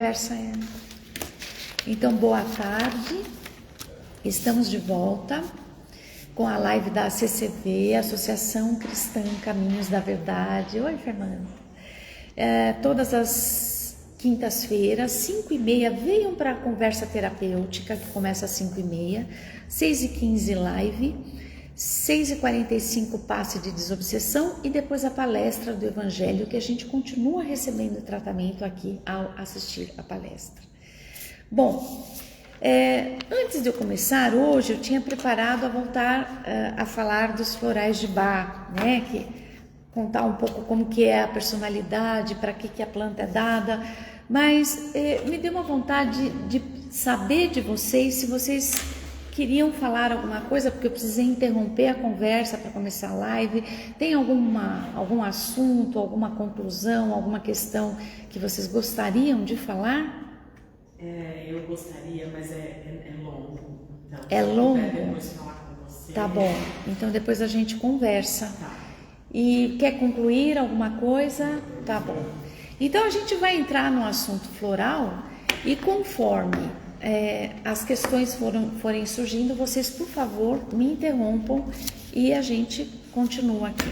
Conversa é. Então, boa tarde, estamos de volta com a live da ACCV, Associação Cristã Caminhos da Verdade. Oi, Fernanda. Todas as quintas-feiras, 5h30, venham para a conversa terapêutica, que começa às 5h30, 6h15 live, 6h45 passe de desobsessão e depois a palestra do Evangelho, que a gente continua recebendo tratamento aqui ao assistir a palestra. Bom, antes de eu começar, hoje eu tinha preparado a voltar a falar dos florais de Bach, né? Contar um pouco como que é a personalidade, para que a planta é dada, mas me deu uma vontade de saber de vocês, se vocês queriam falar alguma coisa, porque eu precisei interromper a conversa para começar a live. Tem algum assunto, alguma conclusão, alguma questão que vocês gostariam de falar? Eu gostaria, mas é longo. Então, é longo? Depois falar com você. Tá bom, então depois a gente conversa. Tá. E quer concluir alguma coisa? Tá bom. Então a gente vai entrar no assunto floral e conforme as questões forem surgindo, vocês, por favor, me interrompam e a gente continua aqui.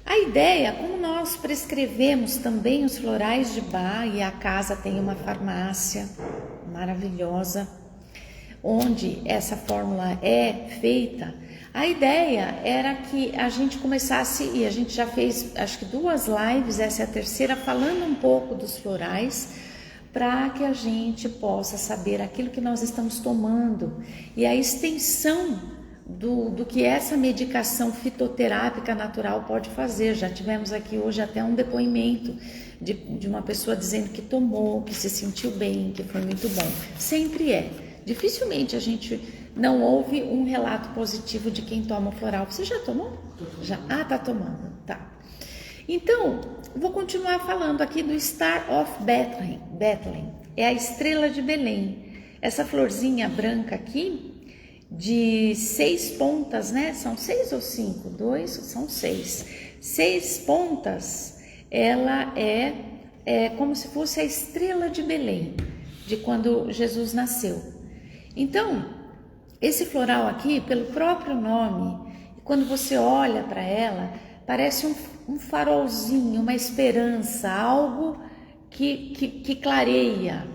A ideia, como nós prescrevemos também os florais de Bach, e a casa tem uma farmácia maravilhosa, onde essa fórmula é feita, a ideia era que a gente começasse, e a gente já fez acho que 2 lives, essa é a terceira, falando um pouco dos florais, para que a gente possa saber aquilo que nós estamos tomando e a extensão do que essa medicação fitoterápica natural pode fazer. Já tivemos aqui hoje até um depoimento de uma pessoa dizendo que tomou, que se sentiu bem, que foi muito bom. Sempre é. Dificilmente a gente não ouve um relato positivo de quem toma o floral. Você já tomou? Já? Ah, tá tomando. Tá. Então, vou continuar falando aqui do Star of Bethlehem. É a estrela de Belém. Essa florzinha branca aqui, de 6 pontas, né? São 6 ou 5? 2, são 6. 6 pontas, ela é como se fosse a estrela de Belém, de quando Jesus nasceu. Então, esse floral aqui, pelo próprio nome, quando você olha para ela, parece um farolzinho, uma esperança, algo que clareia.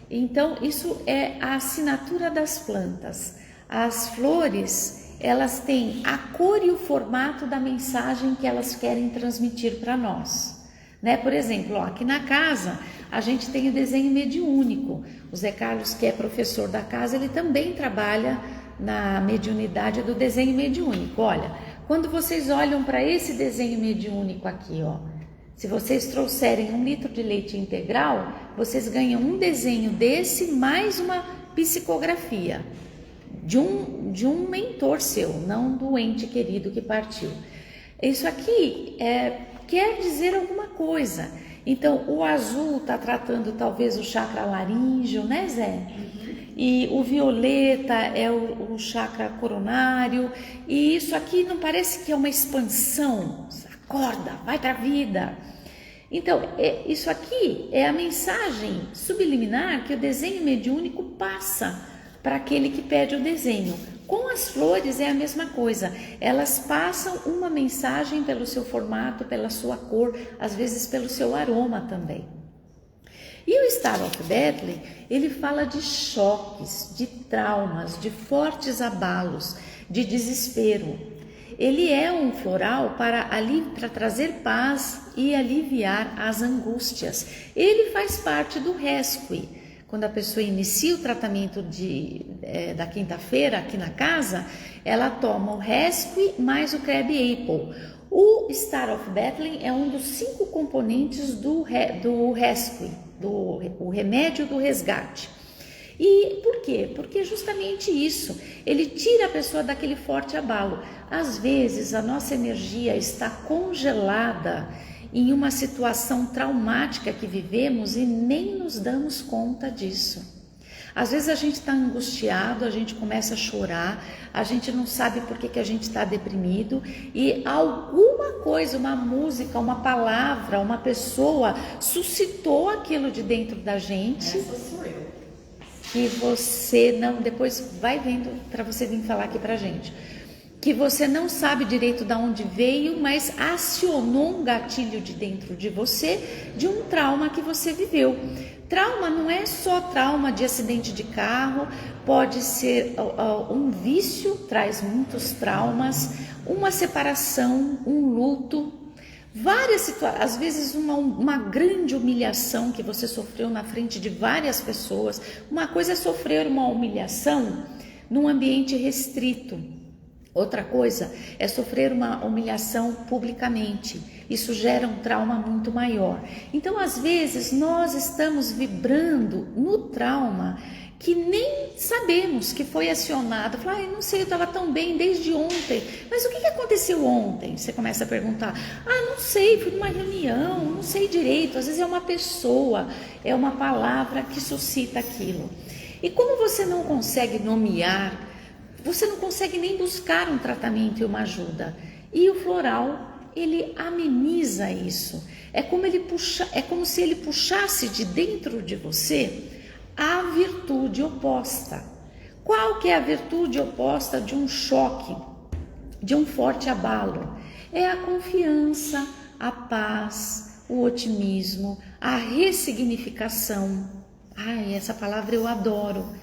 Então, isso é a assinatura das plantas. As flores, elas têm a cor e o formato da mensagem que elas querem transmitir para nós. Né? Por exemplo, aqui na casa, a gente tem o desenho mediúnico. O Zé Carlos, que é professor da casa, ele também trabalha na mediunidade do desenho mediúnico. Olha, quando vocês olham para esse desenho mediúnico aqui, ó, se vocês trouxerem 1 litro de leite integral, vocês ganham um desenho desse mais uma psicografia de um mentor seu, não do ente querido que partiu. Isso aqui quer dizer alguma coisa. Então, o azul está tratando talvez o chakra laríngeo, né, Zé? E o violeta é o chakra coronário. E isso aqui não parece que é uma expansão? Acorda, vai para a vida. Então, isso aqui é a mensagem subliminar que o desenho mediúnico passa para aquele que pede o desenho. Com as flores é a mesma coisa. Elas passam uma mensagem pelo seu formato, pela sua cor, às vezes pelo seu aroma também. E o Star of Bethlehem, ele fala de choques, de traumas, de fortes abalos, de desespero. Ele é um floral para trazer paz e aliviar as angústias. Ele faz parte do Rescue. Quando a pessoa inicia o tratamento da quinta-feira aqui na casa, ela toma o Rescue mais o Crab Apple. O Star of Bethlehem é um dos 5 componentes do Rescue, o remédio do resgate. E por quê? Porque justamente isso, ele tira a pessoa daquele forte abalo. Às vezes a nossa energia está congelada em uma situação traumática que vivemos e nem nos damos conta disso. Às vezes a gente está angustiado, a gente começa a chorar, a gente não sabe por que a gente está deprimido e alguma coisa, uma música, uma palavra, uma pessoa suscitou aquilo de dentro da gente. Essa sou eu. Que você não, depois vai vendo para você vir falar aqui pra gente. Que você não sabe direito de onde veio, mas acionou um gatilho de dentro de você de um trauma que você viveu. Trauma não é só trauma de acidente de carro, pode ser um vício, traz muitos traumas, uma separação, um luto, várias situações, às vezes uma grande humilhação que você sofreu na frente de várias pessoas. Uma coisa é sofrer uma humilhação num ambiente restrito. Outra coisa é sofrer uma humilhação publicamente. Isso gera um trauma muito maior. Então, às vezes, nós estamos vibrando no trauma que nem sabemos que foi acionado. Fala, não sei, eu estava tão bem desde ontem. Mas o que aconteceu ontem? Você começa a perguntar. Não sei, fui numa reunião, não sei direito. Às vezes é uma pessoa, é uma palavra que suscita aquilo. E como você não consegue nomear, você não consegue nem buscar um tratamento e uma ajuda. E o floral, ele ameniza isso. É como se ele puxasse de dentro de você a virtude oposta. Qual que é a virtude oposta de um choque, de um forte abalo? É a confiança, a paz, o otimismo, a ressignificação. Essa palavra eu adoro.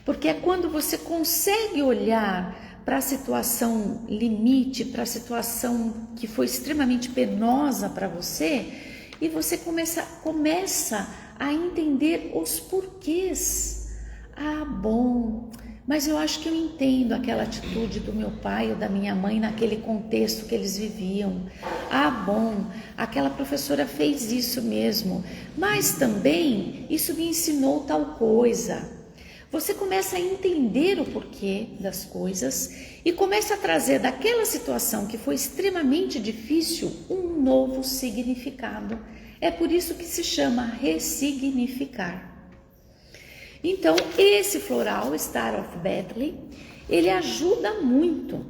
Porque é quando você consegue olhar para a situação limite, para a situação que foi extremamente penosa para você, e você começa a entender os porquês. Bom, mas eu acho que eu entendo aquela atitude do meu pai ou da minha mãe naquele contexto que eles viviam. Bom, aquela professora fez isso mesmo, mas também isso me ensinou tal coisa. Você começa a entender o porquê das coisas e começa a trazer daquela situação que foi extremamente difícil um novo significado. É por isso que se chama ressignificar. Então, esse floral, Star of Bethlehem, ele ajuda muito.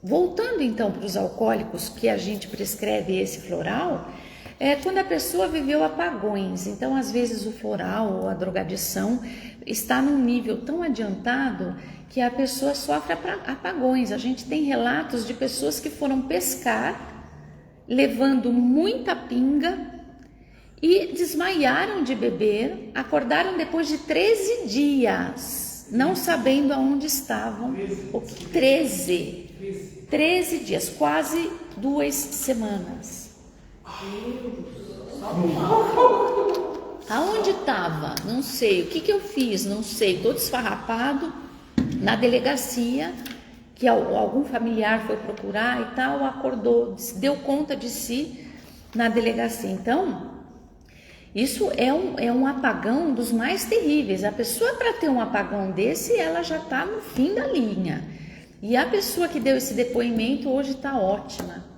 Voltando então para os alcoólicos que a gente prescreve esse floral, quando a pessoa viveu apagões. Então, às vezes o floral ou a drogadição está num nível tão adiantado que a pessoa sofre apagões. A gente tem relatos de pessoas que foram pescar, levando muita pinga e desmaiaram de beber, acordaram depois de 13 dias, não sabendo aonde estavam. 13 dias, quase 2 semanas. Aonde estava? Não sei. O que eu fiz? Não sei. Todo esfarrapado na delegacia, que algum familiar foi procurar e tal, acordou, deu conta de si na delegacia. Então, isso é um apagão dos mais terríveis. A pessoa, para ter um apagão desse, ela já está no fim da linha. E a pessoa que deu esse depoimento hoje está ótima.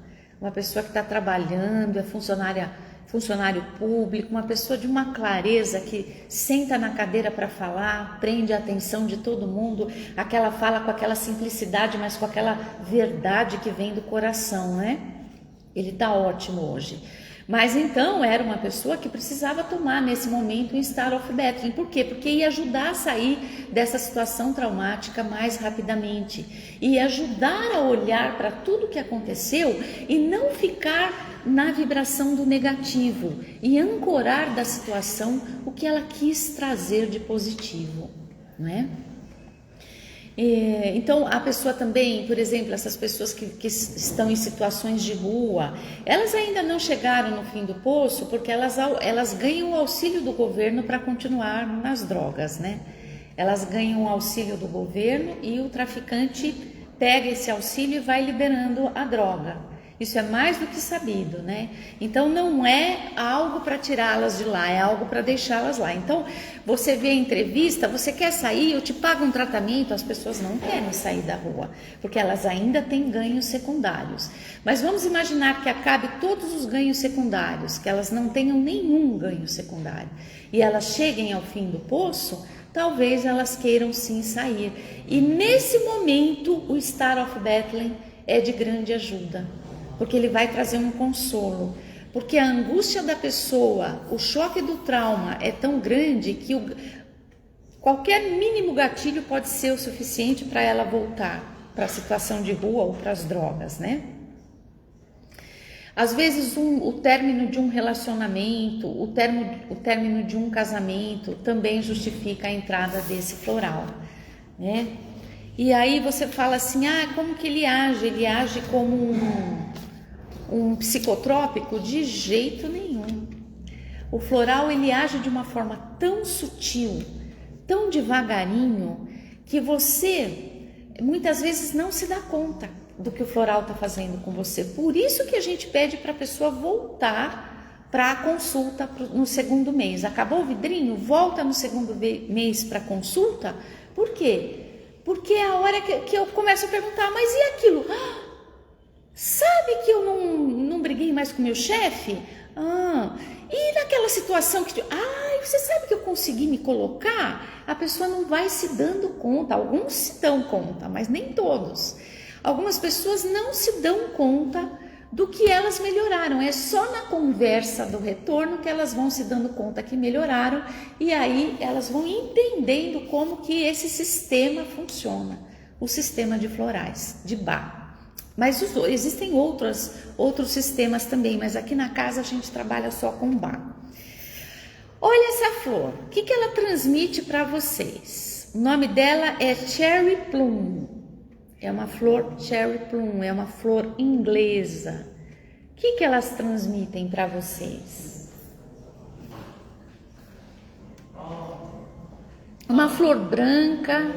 Uma pessoa que está trabalhando, é funcionário público, uma pessoa de uma clareza que senta na cadeira para falar, prende a atenção de todo mundo, aquela fala com aquela simplicidade, mas com aquela verdade que vem do coração, né? Ele está ótimo hoje. Mas então era uma pessoa que precisava tomar nesse momento um Star of Bethlehem. Por quê? Porque ia ajudar a sair dessa situação traumática mais rapidamente. Ia ajudar a olhar para tudo que aconteceu e não ficar na vibração do negativo. E ancorar da situação o que ela quis trazer de positivo, não é? Então a pessoa também, por exemplo, essas pessoas que estão em situações de rua, elas ainda não chegaram no fim do poço porque elas ganham o auxílio do governo para continuar nas drogas, né? Elas ganham o auxílio do governo e o traficante pega esse auxílio e vai liberando a droga. Isso é mais do que sabido, né? Então não é algo para tirá-las de lá, é algo para deixá-las lá. Então você vê a entrevista, você quer sair, eu te pago um tratamento, as pessoas não querem sair da rua, porque elas ainda têm ganhos secundários. Mas vamos imaginar que acabe todos os ganhos secundários, que elas não tenham nenhum ganho secundário, e elas cheguem ao fim do poço, talvez elas queiram sim sair. E nesse momento o Star of Bethlehem é de grande ajuda, porque ele vai trazer um consolo. Porque a angústia da pessoa, o choque do trauma é tão grande que qualquer mínimo gatilho pode ser o suficiente para ela voltar para a situação de rua ou para as drogas, né? Às vezes o término de um relacionamento, o término de um casamento também justifica a entrada desse floral, né? E aí você fala assim, como que ele age? Ele age como um psicotrópico? De jeito nenhum. O floral, ele age de uma forma tão sutil, tão devagarinho, que você muitas vezes não se dá conta do que o floral está fazendo com você. Por isso que a gente pede para a pessoa voltar para a consulta no segundo mês. Acabou o vidrinho? Volta no segundo mês para a consulta. Por quê? Porque é a hora que eu começo a perguntar, mas e aquilo? Sabe que eu não briguei mais com meu chefe? E naquela situação que... você sabe que eu consegui me colocar? A pessoa não vai se dando conta. Alguns se dão conta, mas nem todos. Algumas pessoas não se dão conta do que elas melhoraram. É só na conversa do retorno que elas vão se dando conta que melhoraram. E aí elas vão entendendo como que esse sistema funciona. O sistema de florais, de Bach. Mas existem outros sistemas também, mas aqui na casa a gente trabalha só com Bach. Olha essa flor, o que ela transmite para vocês? O nome dela é Cherry Plum, é uma flor Cherry Plum, é uma flor inglesa. O que elas transmitem para vocês? Uma flor branca,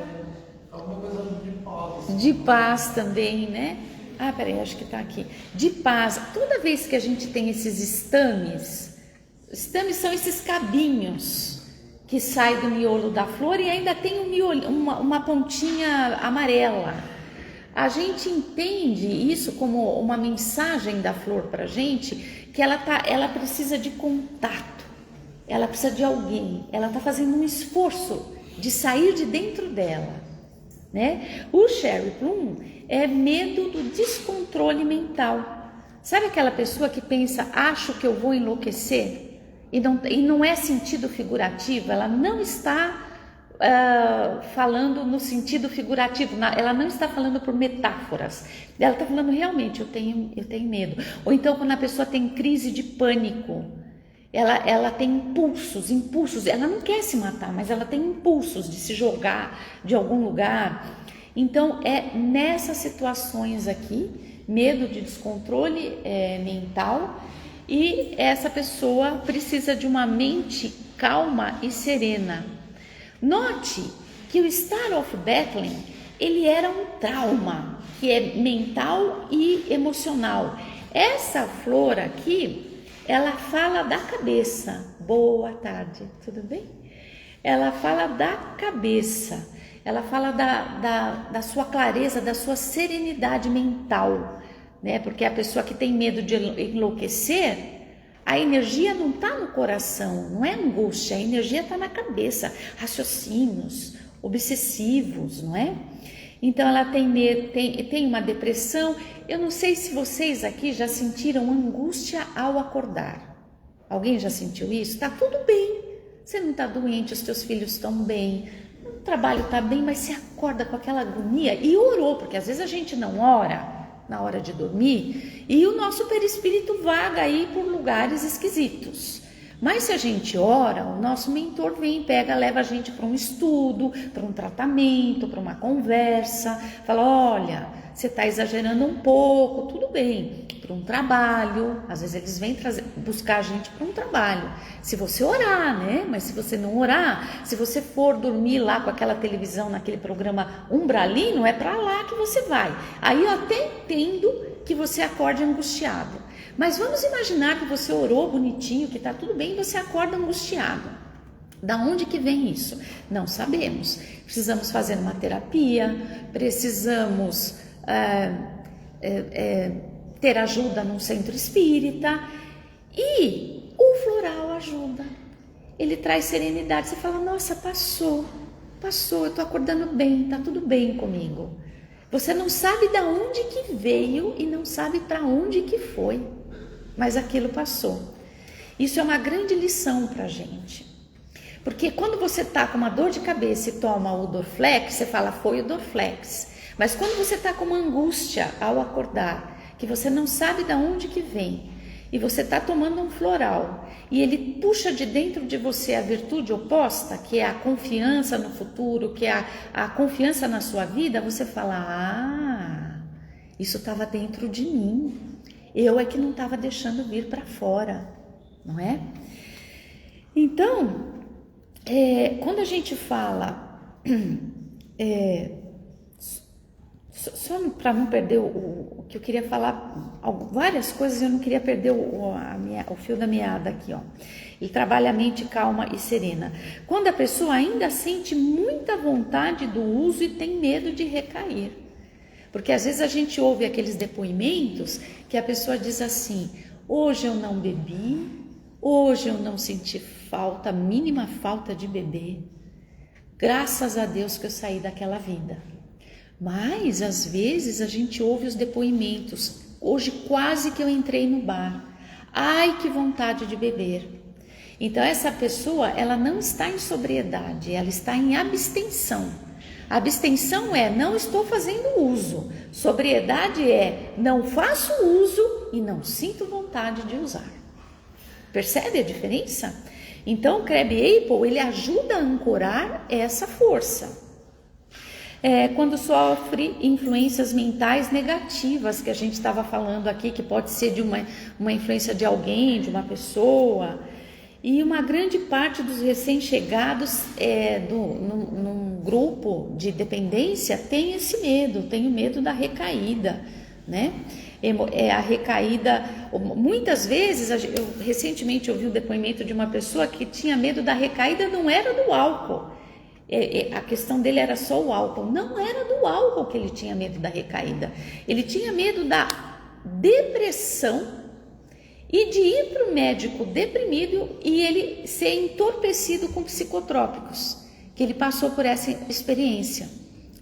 de paz também, né? Peraí, acho que tá aqui. De paz. Toda vez que a gente tem esses estames são esses cabinhos que saem do miolo da flor e ainda tem uma pontinha amarela. A gente entende isso como uma mensagem da flor pra gente, que ela precisa de contato, ela precisa de alguém, ela tá fazendo um esforço de sair de dentro dela, né? O Cherry Plum é medo do descontrole mental. Sabe aquela pessoa que pensa, acho que eu vou enlouquecer? E não é sentido figurativo, ela não está falando no sentido figurativo, ela não está falando por metáforas, ela está falando realmente, eu tenho medo. Ou então quando a pessoa tem crise de pânico, ela tem impulsos, ela não quer se matar, mas ela tem impulsos de se jogar de algum lugar. Então é nessas situações aqui, medo de descontrole mental, e essa pessoa precisa de uma mente calma e serena. Note que o Star of Bethlehem, ele era um trauma, que é mental e emocional. Essa flor aqui, ela fala da cabeça. Boa tarde, tudo bem? Ela fala da cabeça, ela fala da sua clareza, da sua serenidade mental, né? Porque a pessoa que tem medo de enlouquecer, a energia não está no coração, não é angústia, a energia está na cabeça, raciocínios obsessivos, não é? Então ela tem medo, tem uma depressão. Eu não sei se vocês aqui já sentiram angústia ao acordar. Alguém já sentiu isso? Tá tudo bem, você não está doente, os teus filhos estão bem, o trabalho está bem, mas você acorda com aquela agonia e orou, porque às vezes a gente não ora na hora de dormir e o nosso perispírito vaga aí por lugares esquisitos. Mas se a gente ora, o nosso mentor vem, leva a gente para um estudo, para um tratamento, para uma conversa, fala, olha, você está exagerando um pouco, tudo bem, para um trabalho, às vezes eles vêm buscar a gente para um trabalho, se você orar, né? Mas se você não orar, se você for dormir lá com aquela televisão, naquele programa umbralino, é para lá que você vai. Aí eu até entendo que você acorde angustiado, mas vamos imaginar que você orou bonitinho, que está tudo bem, e você acorda angustiado. Da onde que vem isso? Não sabemos. Precisamos fazer uma terapia, precisamos ter ajuda num centro espírita, e o floral ajuda. Ele traz serenidade. Você fala, nossa, passou. passou, eu tô acordando bem, tá tudo bem comigo. Você não sabe de onde que veio e não sabe para onde que foi, mas aquilo passou. Isso é uma grande lição pra gente. Porque quando você tá com uma dor de cabeça e toma o Dorflex, você fala, foi o Dorflex. Mas quando você tá com uma angústia ao acordar, que você não sabe de onde que vem, e você tá tomando um floral, e ele puxa de dentro de você a virtude oposta, que é a confiança no futuro, que é a confiança na sua vida, você fala, isso estava dentro de mim. Eu é que não estava deixando vir para fora, não é? Então, quando a gente fala, só para não perder o que eu queria falar, várias coisas, eu não queria perder o fio da meada aqui, ó. Ele trabalha a mente calma e serena. Quando a pessoa ainda sente muita vontade do uso e tem medo de recair. Porque às vezes a gente ouve aqueles depoimentos que a pessoa diz assim, hoje eu não bebi, hoje eu não senti falta, mínima falta de beber. Graças a Deus que eu saí daquela vida. Mas às vezes a gente ouve os depoimentos, hoje quase que eu entrei no bar, ai que vontade de beber. Então essa pessoa, ela não está em sobriedade, ela está em abstenção. A abstenção é não estou fazendo uso, sobriedade é não faço uso e não sinto vontade de usar. Percebe a diferença? Então o Crabbe Apple, ele ajuda a ancorar essa força. Quando sofre influências mentais negativas, que a gente estava falando aqui, que pode ser de uma influência de alguém, de uma pessoa, e uma grande parte dos recém-chegados num grupo de dependência tem esse medo, tem o medo da recaída, né? A recaída, muitas vezes, eu recentemente ouvi um depoimento de uma pessoa que tinha medo da recaída, não era do álcool. A questão dele era só o álcool, não era do álcool que ele tinha medo da recaída, ele tinha medo da depressão e de ir para o médico deprimido e ele ser entorpecido com psicotrópicos, que ele passou por essa experiência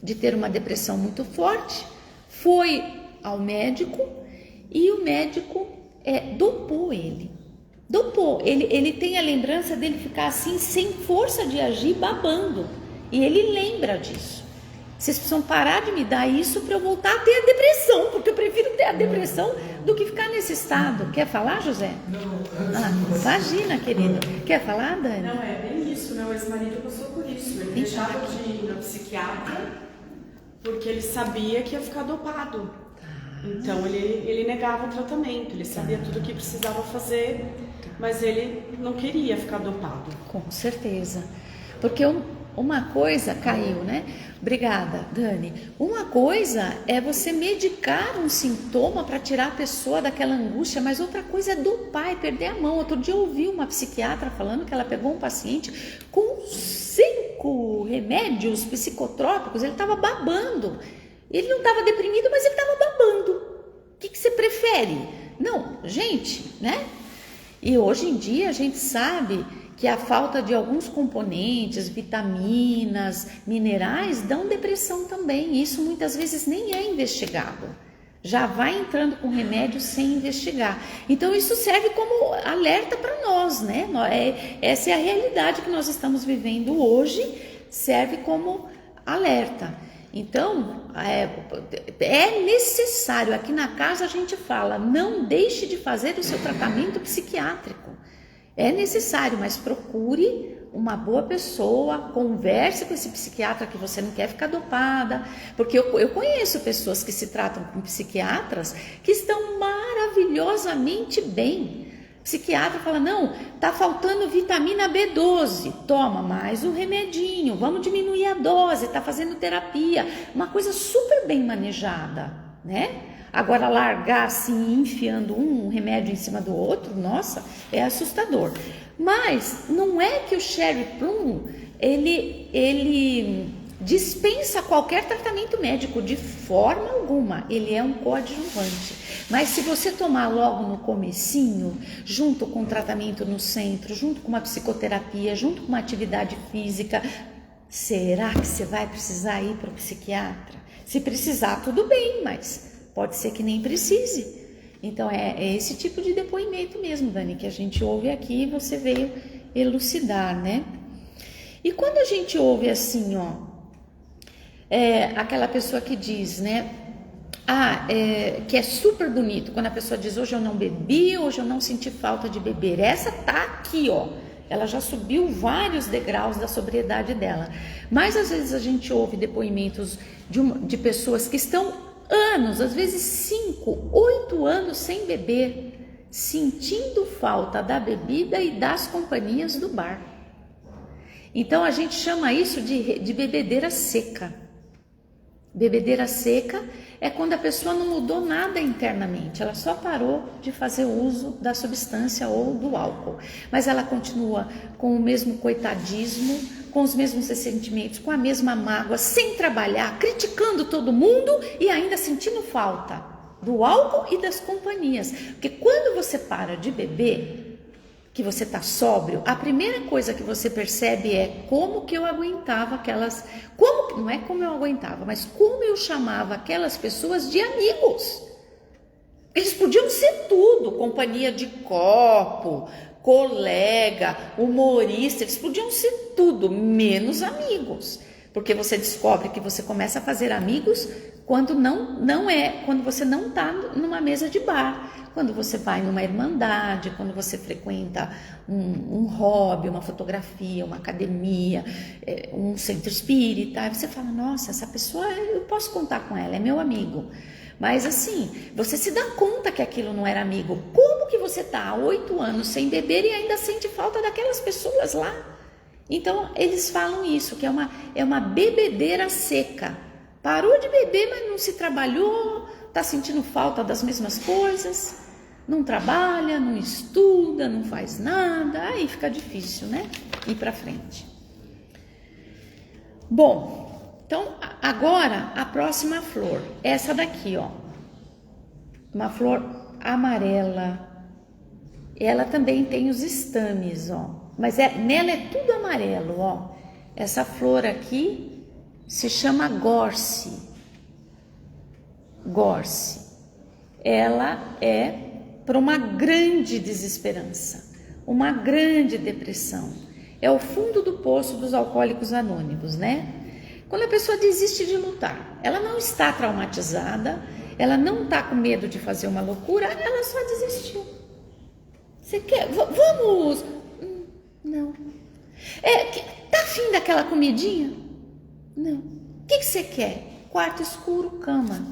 de ter uma depressão muito forte, foi ao médico e o médico dopou ele. Ele tem a lembrança dele ficar assim, sem força de agir, babando. E ele lembra disso. Vocês precisam parar de me dar isso para eu voltar a ter a depressão, porque eu prefiro ter a depressão do que ficar nesse estado. Quer falar, José? Não. Imagina, querido. Quer falar, Dani? Não, é bem isso. Meu ex-marido passou por isso. Ele deixava de ir no psiquiatra porque ele sabia que ia ficar dopado. Então ele negava o tratamento, ele sabia tudo o que precisava fazer, mas ele não queria ficar dopado. Com certeza, porque uma coisa caiu, né? Obrigada, Dani. Uma coisa é você medicar um sintoma para tirar a pessoa daquela angústia, mas outra coisa é dopar e perder a mão. Outro dia eu ouvi uma psiquiatra falando que ela pegou um paciente com 5 remédios psicotrópicos, ele estava babando. Ele não estava deprimido, mas ele estava babando. O que você prefere? Não, gente, né? E hoje em dia a gente sabe que a falta de alguns componentes, vitaminas, minerais, dão depressão também. Isso muitas vezes nem é investigado. Já vai entrando com remédio sem investigar. Então isso serve como alerta para nós, né? Essa é a realidade que nós estamos vivendo hoje, serve como alerta. Então, é necessário, aqui na casa a gente fala, não deixe de fazer o seu tratamento psiquiátrico. É necessário, mas procure uma boa pessoa, converse com esse psiquiatra que você não quer ficar dopada, porque eu conheço pessoas que se tratam com psiquiatras que estão maravilhosamente bem. O psiquiatra fala, não, tá faltando vitamina B12, toma mais um remedinho, vamos diminuir a dose, tá fazendo terapia, uma coisa super bem manejada, né? Agora largar assim, enfiando um remédio em cima do outro, nossa, é assustador. Mas não é que o Sherry Plum, ele dispensa qualquer tratamento médico de forma alguma, ele é um coadjuvante. Mas se você tomar logo no comecinho, junto com o tratamento no centro, junto com uma psicoterapia, junto com uma atividade física, Será que você vai precisar ir para o psiquiatra? Se precisar, tudo bem, mas pode ser que nem precise. Então, é esse tipo de depoimento mesmo, Dani, que a gente ouve aqui e você veio elucidar, né? E quando a gente ouve assim, aquela pessoa que diz, né? Que é super bonito, quando a pessoa diz, hoje eu não bebi, hoje eu não senti falta de beber. Essa tá aqui, ela já subiu vários degraus da sobriedade dela. Mas às vezes a gente ouve depoimentos de pessoas que estão anos, às vezes 5, 8 anos sem beber, sentindo falta da bebida e das companhias do bar. Então a gente chama isso de bebedeira seca. Bebedeira seca é quando a pessoa não mudou nada internamente, ela só parou de fazer uso da substância ou do álcool, mas ela continua com o mesmo coitadismo, com os mesmos ressentimentos, com a mesma mágoa, sem trabalhar, criticando todo mundo e ainda sentindo falta do álcool e das companhias. Porque quando você para de beber, que você está sóbrio, a primeira coisa que você percebe é como que eu aguentava aquelas... não é como eu aguentava, mas como eu chamava aquelas pessoas de amigos. Eles podiam ser tudo, companhia de copo, colega, humorista, eles podiam ser tudo, menos amigos. Porque você descobre que você começa a fazer amigos quando quando você não está numa mesa de bar. Quando você vai numa irmandade, quando você frequenta um hobby, uma fotografia, uma academia, um centro espírita, aí você fala, nossa, essa pessoa, eu posso contar com ela, é meu amigo. Mas assim, você se dá conta que aquilo não era amigo. Como que você está há 8 anos sem beber e ainda sente falta daquelas pessoas lá? Então, eles falam isso, que é uma bebedeira seca. Parou de beber, mas não se trabalhou, está sentindo falta das mesmas coisas, não trabalha, não estuda, não faz nada, aí fica difícil, né? Ir para frente. Bom, então agora a próxima flor, essa daqui, uma flor amarela. Ela também tem os estames, mas nela é tudo amarelo, Essa flor aqui se chama gorse. Gorse. Ela é para uma grande desesperança, uma grande depressão. É o fundo do poço dos alcoólicos anônimos, né? Quando a pessoa desiste de lutar, ela não está traumatizada, ela não está com medo de fazer uma loucura, ela só desistiu. Você quer? Vamos? Não. Tá afim daquela comidinha? Não. O que você quer? Quarto escuro, cama.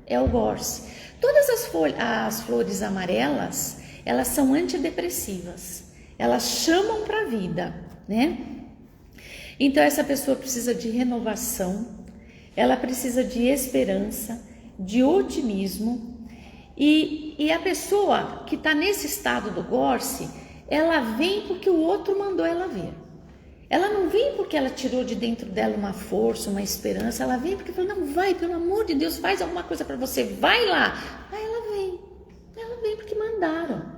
É o gorse. Todas as flores amarelas, elas são antidepressivas. Elas chamam para a vida, né? Então essa pessoa precisa de renovação, ela precisa de esperança, de otimismo. E a pessoa que está nesse estado do gorse, ela vem porque o outro mandou ela vir. Ela não vem porque ela tirou de dentro dela uma força, uma esperança. Ela vem porque falou, não, vai, pelo amor de Deus, faz alguma coisa para você, vai lá. Aí ela vem porque mandaram.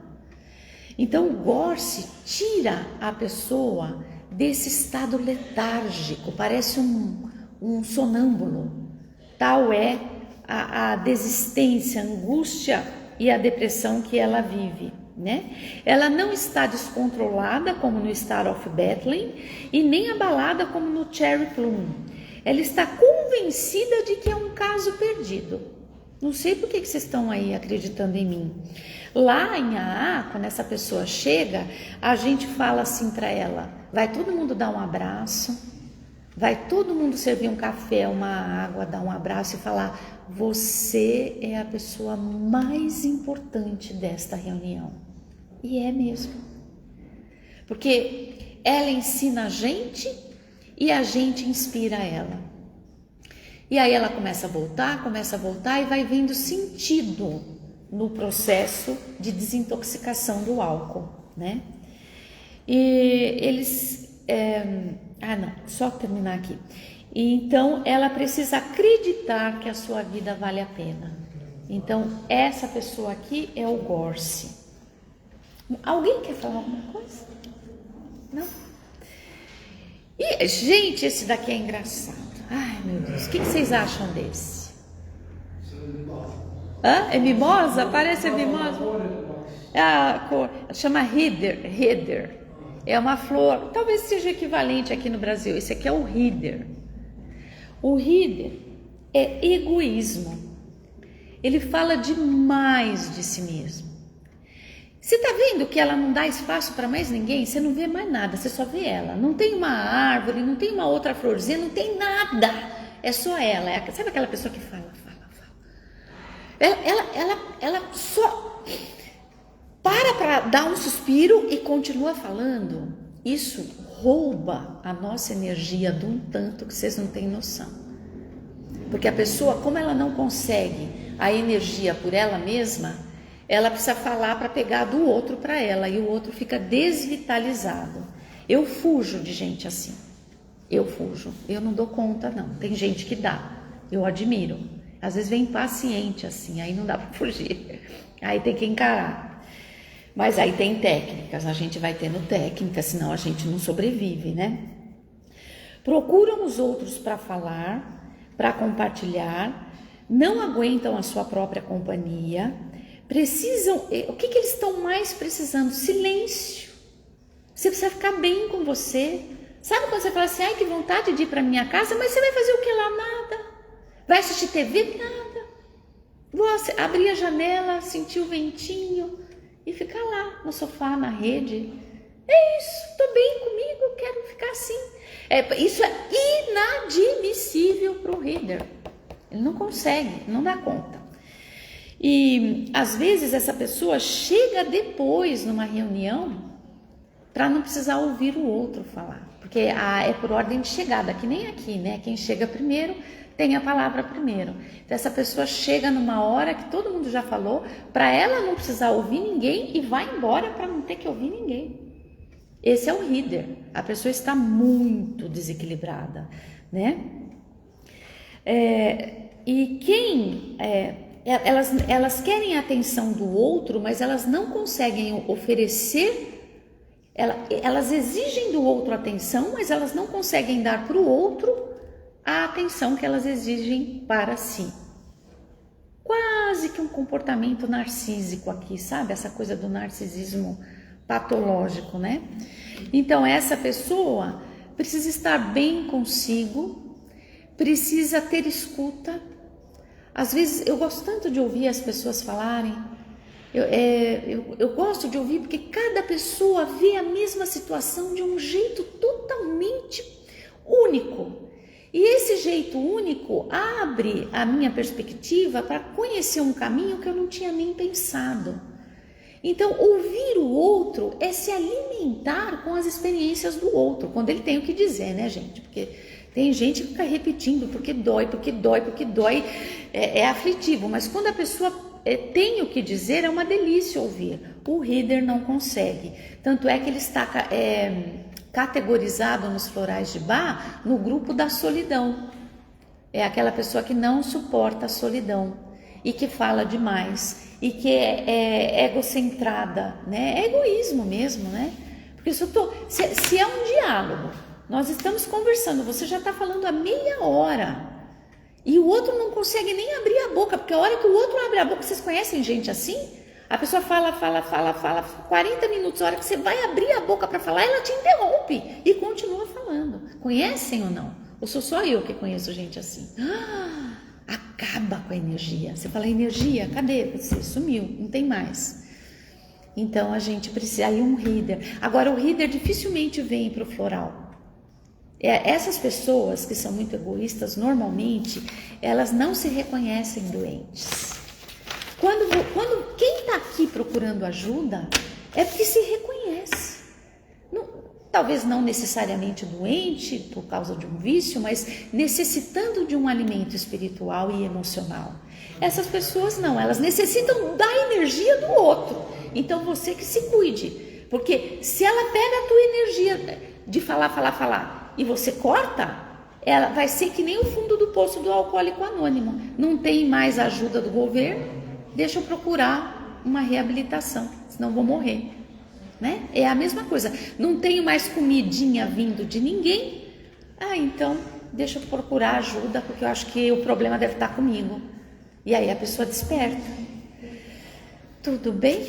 Então o gorse tira a pessoa desse estado letárgico, parece um sonâmbulo. Tal é a desistência, a angústia e a depressão que ela vive, né? Ela não está descontrolada como no Star of Bethlehem e nem abalada como no Cherry Plum. Ela está convencida de que é um caso perdido. Não sei por que vocês estão aí acreditando em mim. Lá em AA, quando essa pessoa chega, a gente fala assim para ela, vai todo mundo dar um abraço, vai todo mundo servir um café, uma água, dar um abraço e falar, você é a pessoa mais importante desta reunião. E é mesmo. Porque ela ensina a gente e a gente inspira ela. E aí ela começa a voltar e vai vendo sentido no processo de desintoxicação do álcool, né? E eles... só terminar aqui. E então ela precisa acreditar que a sua vida vale a pena. Então essa pessoa aqui é o gorse. Alguém quer falar alguma coisa? Não? E Gente, esse daqui é engraçado. Ai, meu Deus, o que vocês acham desse? Hã? É mimosa? Parece a mimosa? É a cor, chama Heather. É uma flor, talvez seja equivalente aqui no Brasil. Esse aqui é o Heather. O Heather é egoísmo. Ele fala demais de si mesmo. Você tá vendo que ela não dá espaço para mais ninguém? Você não vê mais nada, você só vê ela. Não tem uma árvore, não tem uma outra florzinha, não tem nada. É só ela. Sabe aquela pessoa que fala. Ela só para dar um suspiro e continua falando. Isso rouba a nossa energia de um tanto que vocês não têm noção. Porque a pessoa, como ela não consegue a energia por ela mesma, ela precisa falar para pegar do outro para ela e o outro fica desvitalizado. Eu fujo de gente assim. Eu fujo. Eu não dou conta, não. Tem gente que dá. Eu admiro. Às vezes vem paciente assim, aí não dá para fugir. Aí tem que encarar. Mas aí tem técnicas, a gente vai tendo técnicas, senão a gente não sobrevive, né? Procuram os outros para falar, para compartilhar, não aguentam a sua própria companhia, precisam... O que eles estão mais precisando? Silêncio. Você precisa ficar bem com você. Sabe quando você fala assim, ai, que vontade de ir para minha casa, mas você vai fazer o que lá? Nada. Vai assistir TV? Nada. Vou abrir a janela, sentir o ventinho e ficar lá no sofá, na rede. É isso, tô bem comigo, quero ficar assim. Isso é inadmissível para o Heather. Ele não consegue, não dá conta. E às vezes essa pessoa chega depois numa reunião para não precisar ouvir o outro falar. Porque é por ordem de chegada, que nem aqui, né? Quem chega primeiro tem a palavra primeiro. Então essa pessoa chega numa hora que todo mundo já falou, para ela não precisar ouvir ninguém e vai embora para não ter que ouvir ninguém. Esse é o Heather. A pessoa está muito desequilibrada, né? Elas querem a atenção do outro, mas elas não conseguem oferecer. Elas exigem do outro atenção, mas elas não conseguem dar para o outro a atenção que elas exigem para si. Quase que um comportamento narcísico aqui, sabe? Essa coisa do narcisismo patológico, né? Então essa pessoa precisa estar bem consigo, precisa ter escuta. Às vezes eu gosto tanto de ouvir as pessoas falarem. Eu gosto de ouvir porque cada pessoa vê a mesma situação de um jeito totalmente único. E esse jeito único abre a minha perspectiva para conhecer um caminho que eu não tinha nem pensado. Então, ouvir o outro é se alimentar com as experiências do outro, quando ele tem o que dizer, né, gente? Porque tem gente que fica repetindo, porque dói, é aflitivo. Mas quando a pessoa tem o que dizer, é uma delícia ouvir. O Heather não consegue. Tanto é que ele está categorizado nos florais de Bach no grupo da solidão. É aquela pessoa que não suporta a solidão e que fala demais e que é egocentrada, né? É egoísmo mesmo, né? Porque se é um diálogo, nós estamos conversando, você já está falando há meia hora e o outro não consegue nem abrir a boca, porque a hora que o outro abre a boca, vocês conhecem gente assim? A pessoa fala 40 minutos, a hora que você vai abrir a boca para falar, ela te interrompe e continua falando. Conhecem ou não? Ou sou só eu que conheço gente assim? Acaba com a energia. Você fala, energia, cadê você? Sumiu, não tem mais. Então a gente precisa, aí um Heather. Agora o Heather dificilmente vem para o floral. Essas pessoas que são muito egoístas, normalmente, elas não se reconhecem doentes. Quando quem está aqui procurando ajuda, é porque se reconhece. Talvez não necessariamente doente por causa de um vício, mas necessitando de um alimento espiritual e emocional. Essas pessoas não, elas necessitam da energia do outro. Então você que se cuide, porque se ela pega a tua energia de falar e você corta, ela vai ser que nem o fundo do poço do alcoólico anônimo. Não tem mais ajuda do governo, deixa eu procurar uma reabilitação, senão vou morrer. Né? É a mesma coisa, não tenho mais comidinha vindo de ninguém, Ah, então deixa eu procurar ajuda, porque eu acho que o problema deve estar comigo. E aí a pessoa desperta. Tudo bem?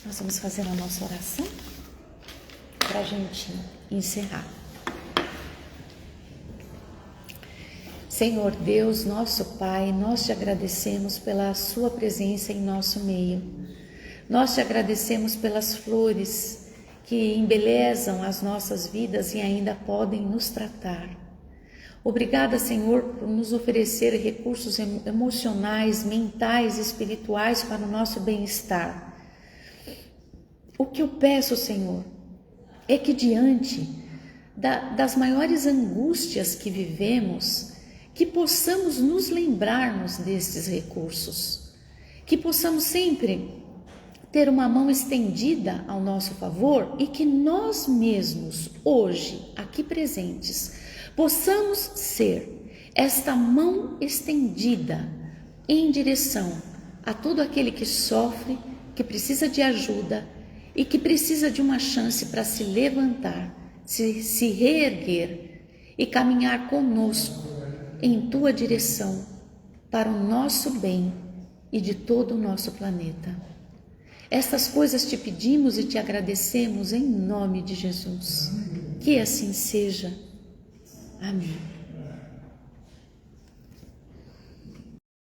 Nós vamos fazer a nossa oração para a gente encerrar. Senhor Deus, nosso Pai, nós te agradecemos pela sua presença em nosso meio. Nós te agradecemos pelas flores que embelezam as nossas vidas e ainda podem nos tratar. Obrigada, Senhor, por nos oferecer recursos emocionais, mentais, espirituais para o nosso bem-estar. O que eu peço, Senhor, é que diante das maiores angústias que vivemos, que possamos nos lembrarmos destes recursos, que possamos sempre ter uma mão estendida ao nosso favor e que nós mesmos, hoje, aqui presentes, possamos ser esta mão estendida em direção a todo aquele que sofre, que precisa de ajuda e que precisa de uma chance para se levantar, se reerguer e caminhar conosco em tua direção para o nosso bem e de todo o nosso planeta. Estas coisas te pedimos e te agradecemos em nome de Jesus. Que assim seja. Amém.